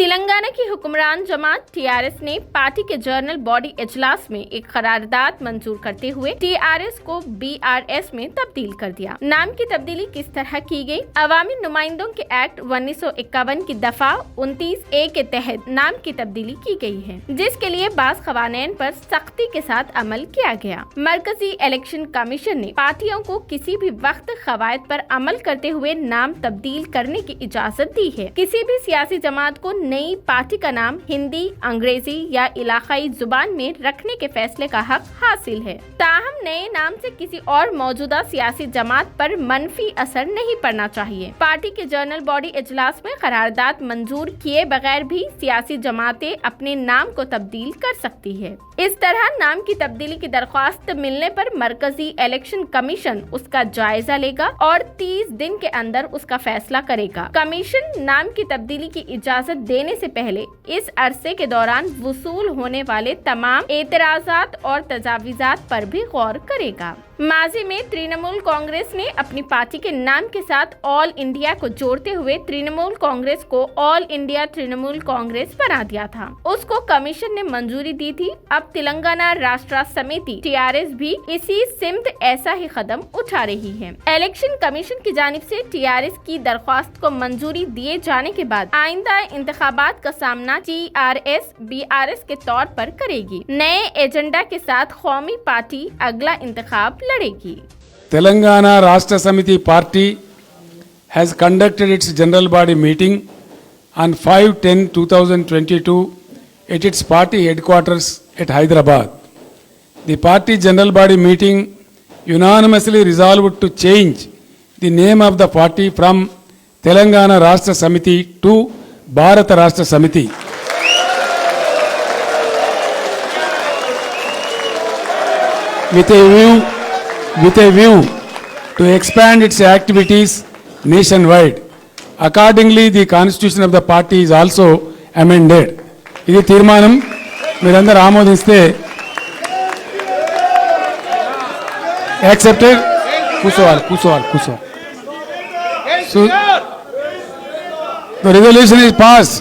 तेलंगाना की हुक्मरान जमात टीआरएस ने पार्टी के जनरल बॉडी इजलास में एक करारदाद मंजूर करते हुए टीआरएस को बीआरएस में तब्दील कर दिया। नाम की तब्दीली किस तरह की गई? अवामी नुमाइंदों के एक्ट 1951 की दफा 29A के तहत नाम की तब्दीली की गई है, जिसके लिए बाज़ क़वानीन पर सख्ती के साथ अमल किया गया। मरकजी इलेक्शन कमीशन ने पार्टियों को किसी भी वक्त क़वायद पर अमल करते हुए नाम तब्दील करने की इजाज़त दी है। किसी भी सियासी जमात को नई पार्टी का नाम हिंदी, अंग्रेजी या इलाकाई जुबान में रखने के फैसले का हक हासिल है। ताहम नए नाम से किसी और मौजूदा सियासी जमात पर मनफी असर नहीं पड़ना चाहिए। पार्टी के जनरल बॉडी इजलास में करारदाद मंजूर किए बगैर भी सियासी जमातें अपने नाम को तब्दील कर सकती है। इस तरह नाम की तब्दीली की दरख्वास्त मिलने पर मरकजी इलेक्शन कमीशन उसका जायजा लेगा और 30 दिन के अंदर उसका फैसला करेगा। कमीशन नाम की तब्दीली की इजाजत देने से पहले इस अरसे के दौरान वसूल होने वाले तमाम एतराजात और तजावीज़ात पर भी गौर करेगा। माजी में तृणमूल कांग्रेस ने अपनी पार्टी के नाम के साथ ऑल इंडिया को जोड़ते हुए तृणमूल कांग्रेस को ऑल इंडिया तृणमूल कांग्रेस बना दिया था। उसको कमीशन ने मंजूरी दी थी। अब तेलंगाना राष्ट्र समिति टीआरएस भी इसी सिमत ऐसा ही कदम उठा रही है। इलेक्शन कमीशन की जानिब से टीआरएस की दरख्वास्त को मंजूरी दिए जाने के बाद आइंदा इंतखाबात का सामना टीआरएस बीआरएस के तौर पर करेगी। नए एजेंडा के साथ कौमी पार्टी अगला इंतखाब लड़ेगी। Telangana Rashtra Samiti Party has conducted its general body meeting on 5/10/2022 at its party headquarters at Hyderabad. The party general body meeting unanimously resolved to change the name of the party from Telangana Rashtra Samiti to Bharat Rashtra Samiti. With a view to expand its activities nationwide. Accordingly, the constitution of the party is also amended. ఇది తీర్మానం మీరందరూ ఆమోదిస్తే accepted. కూర్చోవాలి. So the resolution is passed.